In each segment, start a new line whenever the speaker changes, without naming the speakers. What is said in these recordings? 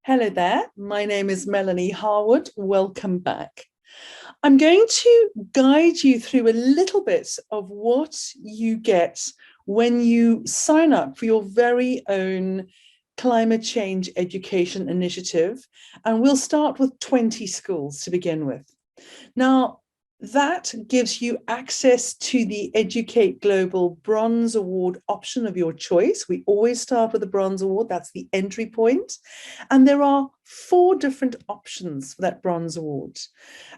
Hello there, my name is Melanie Harwood. Welcome back. I'm going to guide you through a little bit of what you get when you sign up for your very own climate change education initiative. And we'll start with 20 schools to begin with. Now, that gives you access to the eduCCate Global Bronze Award option of your choice. We always start with the Bronze Award, that's the entry point. And there are 4 different options for that Bronze Award.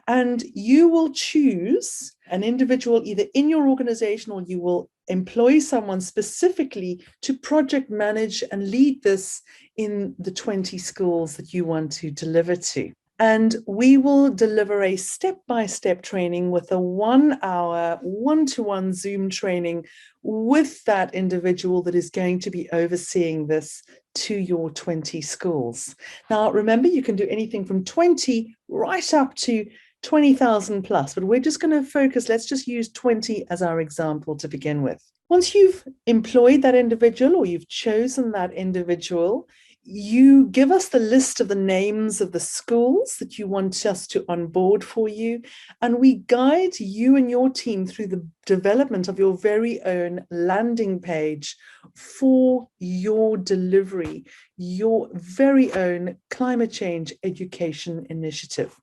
And you will choose an individual either in your organization, or you will employ someone specifically to project manage and lead this in the 20 schools that you want to deliver to. And we will deliver a step-by-step training with a 1-hour, one-to-one Zoom training with that individual that is going to be overseeing this to your 20 schools. Now, remember, you can do anything from 20 right up to 20,000 plus, but we're just going to focus, let's just use 20 as our example to begin with. Once you've employed that individual or you've chosen that individual, you give us the list of the names of the schools that you want us to onboard for you, and we guide you and your team through the development of your very own landing page for your delivery, your very own climate change education initiative.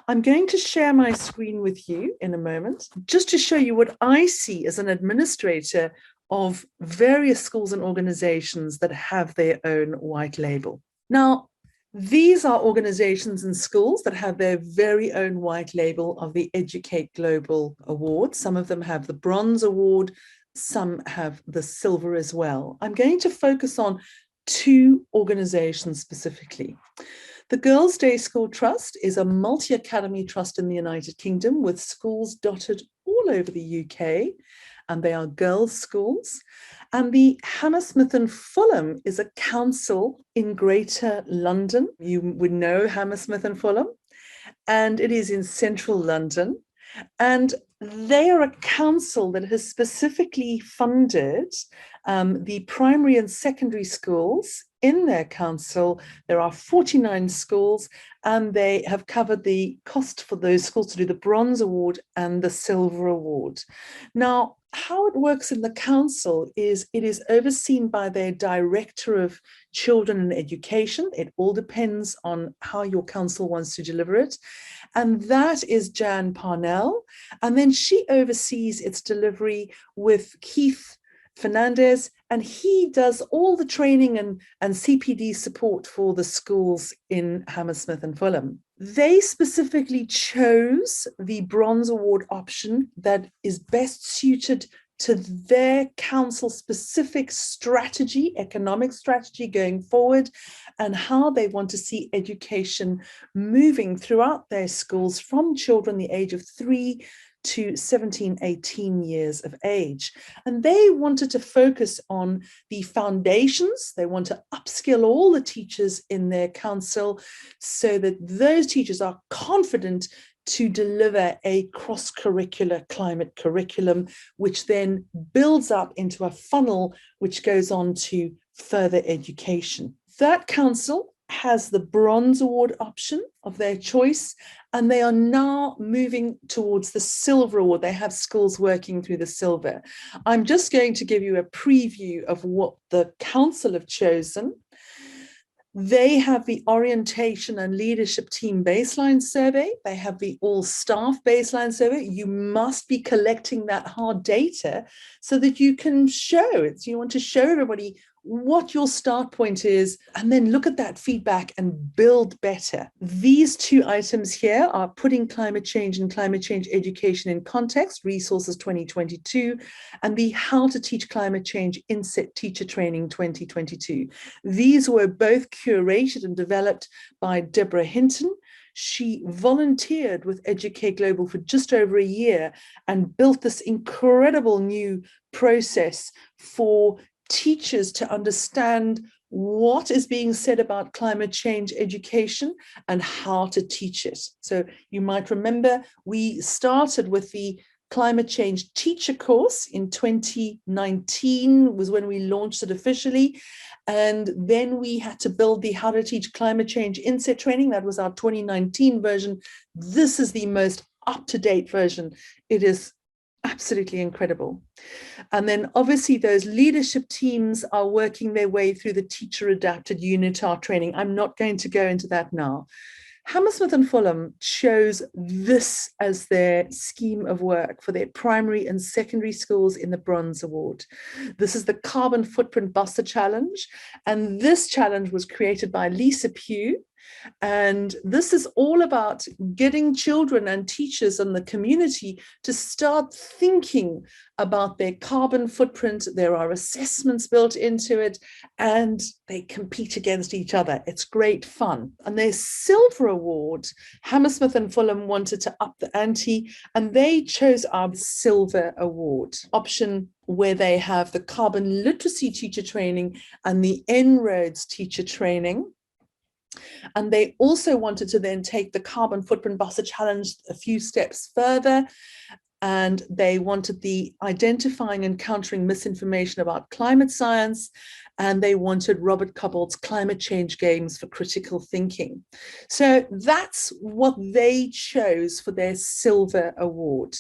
I'm going to share my screen with you in a moment, just to show you what I see as an administrator of various schools and organizations that have their own white label. Now, these are organizations and schools that have their very own white label of the eduCCate Global Award. Some of them have the Bronze Award, some have the Silver as well. I'm going to focus on 2 organizations specifically. The Girls' Day School Trust is a multi-academy trust in the United Kingdom with schools dotted all over the UK, and they are girls' schools. And the Hammersmith and Fulham is a council in Greater London. You would know Hammersmith and Fulham, and it is in central London. And they are a council that has specifically funded the primary and secondary schools in their council. There are 49 schools, and they have covered the cost for those schools to do the Bronze Award and the Silver Award. Now, how it works in the council is it is overseen by their Director of Children and Education. It all depends on how your council wants to deliver it. And that is Jan Parnell. And then she oversees its delivery with Keith Fernandez, and he does all the training and CPD support for the schools in Hammersmith and Fulham. They specifically chose the Bronze Award option that is best suited to their council specific strategy, economic strategy going forward, and how they want to see education moving throughout their schools from children the age of 3 to 17, 18 years of age. And they wanted to focus on the foundations. They want to upskill all the teachers in their council so that those teachers are confident to deliver a cross-curricular climate curriculum, which then builds up into a funnel which goes on to further education. That council has the Bronze Award option of their choice, and they are now moving towards the Silver Award. They have schools working through the Silver. I'm just going to give you a preview of what the council have chosen. They have the orientation and leadership team baseline survey. They have the all staff baseline survey. You must be collecting that hard data so that you can show it. You want to show everybody what your start point is, and then look at that feedback and build better. These 2 items here are putting climate change and climate change education in context, resources 2022, and the how to teach climate change inset teacher training 2022. These were both curated and developed by Deborah Hinton. She volunteered with eduCCate Global for just over a year and built this incredible new process for teachers to understand what is being said about climate change education and how to teach it. So you might remember we started with the climate change teacher course in 2019 was when we launched it officially. And then we had to build the How to Teach Climate Change Inset training. That was our 2019 version. This is the most up-to-date version. It is absolutely incredible. And then obviously those leadership teams are working their way through the teacher adapted UNITAR training. I'm not going to go into that now. Hammersmith and Fulham chose this as their scheme of work for their primary and secondary schools in the Bronze Award. This is the Carbon Footprint Buster Challenge. And this challenge was created by Lisa Pugh. And this is all about getting children and teachers and the community to start thinking about their carbon footprint. There are assessments built into it, and they compete against each other. It's great fun. And their silver award, Hammersmith and Fulham wanted to up the ante, and they chose our silver award option, where they have the carbon literacy teacher training and the En-ROADS teacher training. And they also wanted to then take the Carbon Footprint Buster Challenge a few steps further. And they wanted the identifying and countering misinformation about climate science. And they wanted Robert Cobble's Climate Change Games for critical thinking. So that's what they chose for their silver award.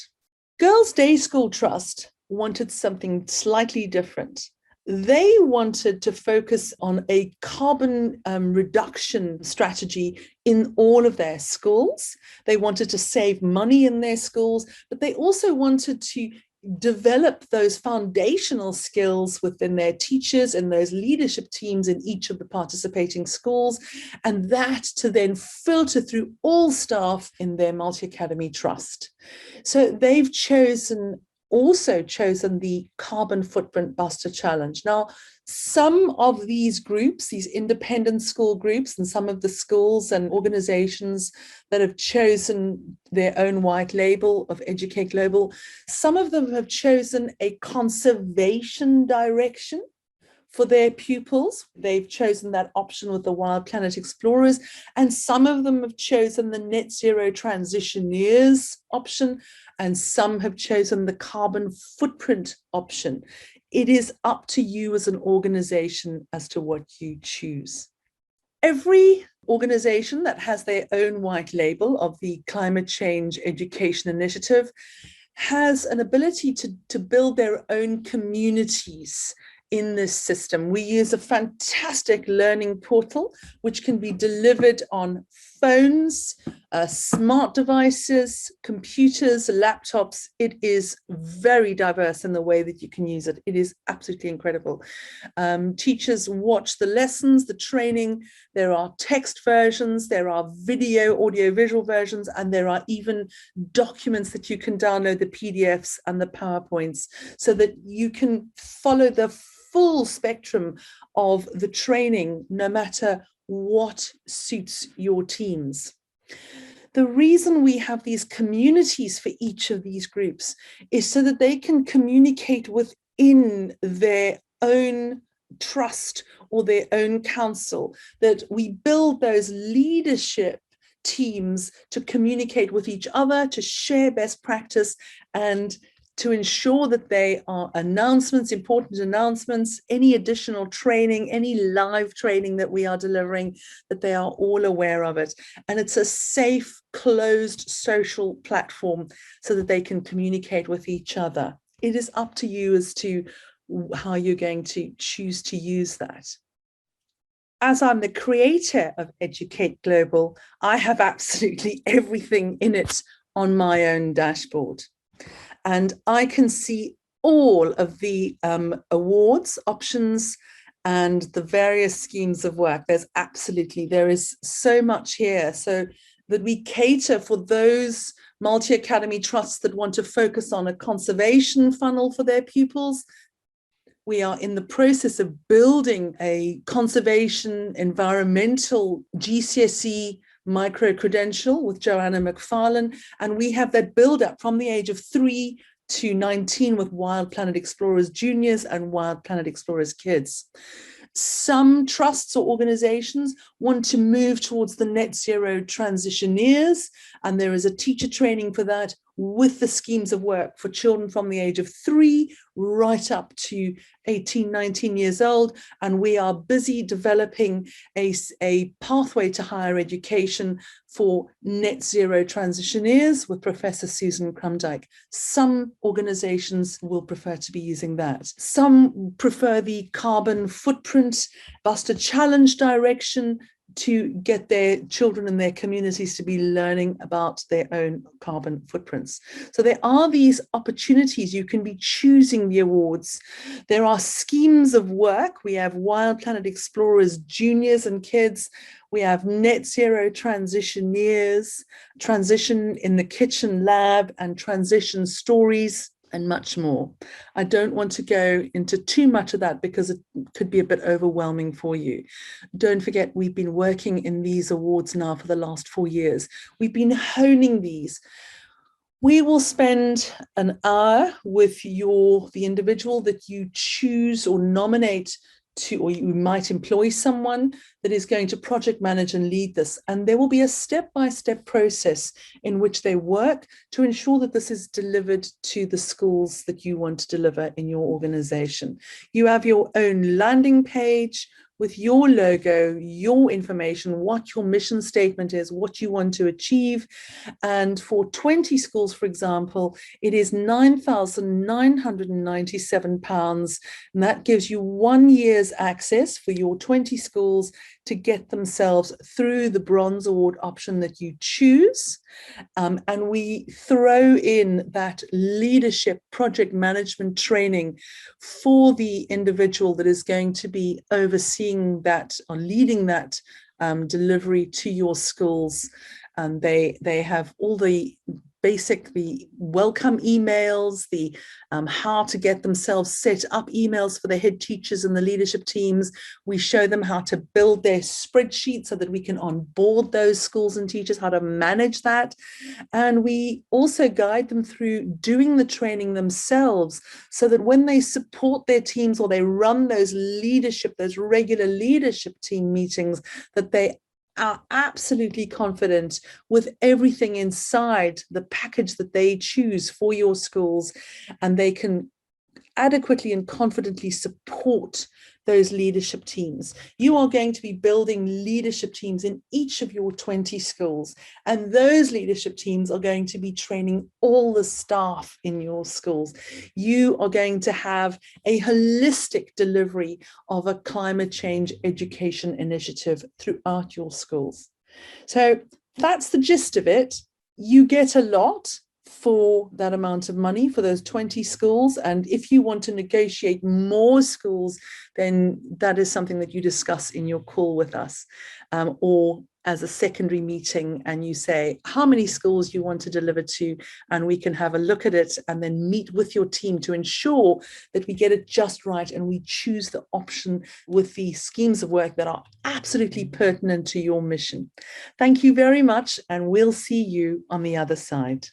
Girls Day School Trust wanted something slightly different. They wanted to focus on a carbon reduction strategy in all of their schools. They wanted to save money in their schools, but they also wanted to develop those foundational skills within their teachers and those leadership teams in each of the participating schools, and that to then filter through all staff in their multi-academy trust. So they've also chosen the Carbon Footprint Buster Challenge. Now, some of these groups, these independent school groups, and some of the schools and organizations that have chosen their own white label of eduCCate Global, some of them have chosen a conservation direction for their pupils. They've chosen that option with the Wild Planet Explorers, and some of them have chosen the Net Zero Transitioneers option, and some have chosen the Carbon Footprint option. It is up to you as an organization as to what you choose. Every organization that has their own white label of the Climate Change Education Initiative has an ability to build their own communities in this system. We use a fantastic learning portal, which can be delivered on phones, smart devices, computers, laptops. It is very diverse in the way that you can use it. It is absolutely incredible. Teachers watch the lessons, the training. There are text versions, there are video, audio, visual versions, and there are even documents that you can download, the PDFs and the PowerPoints, so that you can follow the full spectrum of the training, no matter what suits your teams. The reason we have these communities for each of these groups is so that they can communicate within their own trust or their own council, that we build those leadership teams to communicate with each other, to share best practice, and to ensure that they are announcements, important announcements, any additional training, any live training that we are delivering, that they are all aware of it. And it's a safe, closed social platform so that they can communicate with each other. It is up to you as to how you're going to choose to use that. As I'm the creator of eduCCate Global, I have absolutely everything in it on my own dashboard. And I can see all of the awards, options, and the various schemes of work. There is so much here, so that we cater for those multi-academy trusts that want to focus on a conservation funnel for their pupils. We are in the process of building a conservation environmental GCSE micro-credential with Joanna McFarlane, and we have that build up from the age of 3 to 19 with Wild Planet Explorers Juniors and Wild Planet Explorers Kids. Some trusts or organizations want to move towards the net zero transitioneers, and there is a teacher training for that. with the schemes of work for children from the age of 3 right up to 18, 19 years old. And we are busy developing a pathway to higher education for net zero transitioneers with Professor Susan Crumdyke. Some organizations will prefer to be using that. Some prefer the carbon footprint Buster Challenge direction to get their children and their communities to be learning about their own carbon footprints. So there are these opportunities. You can be choosing the awards. There are schemes of work. We have Wild Planet Explorers juniors and kids. We have Net Zero Transitioneers, Transition in the Kitchen Lab, and Transition Stories, and much more. I don't want to go into too much of that because it could be a bit overwhelming for you. Don't forget, we've been working in these awards now for the last 4 years. We've been honing these. We will spend an hour with the individual that you choose or nominate to, or you might employ someone that is going to project manage and lead this. And there will be a step-by-step process in which they work to ensure that this is delivered to the schools that you want to deliver in your organization. You have your own landing page with your logo, your information, what your mission statement is, what you want to achieve. And for 20 schools, for example, it is £9,997. And that gives you 1 year's access for your 20 schools to get themselves through the Bronze Award option that you choose. And we throw in that leadership project management training for the individual that is going to be overseeing that or leading that delivery to your schools. And they have all the welcome emails, the how to get themselves set up emails for the head teachers and the leadership teams. We show them how to build their spreadsheet so that we can onboard those schools and teachers, how to manage that. And we also guide them through doing the training themselves so that when they support their teams or they run those regular leadership team meetings, that they are absolutely confident with everything inside the package that they choose for your schools, and they can adequately and confidently support those leadership teams. You are going to be building leadership teams in each of your 20 schools, and those leadership teams are going to be training all the staff in your schools. You are going to have a holistic delivery of a climate change education initiative throughout your schools. So that's the gist of it. You get a lot for that amount of money for those 20 schools. And if you want to negotiate more schools, then that is something that you discuss in your call with us, or as a secondary meeting, and you say how many schools you want to deliver to, and we can have a look at it and then meet with your team to ensure that we get it just right and we choose the option with the schemes of work that are absolutely pertinent to your mission. Thank you very much, and we'll see you on the other side.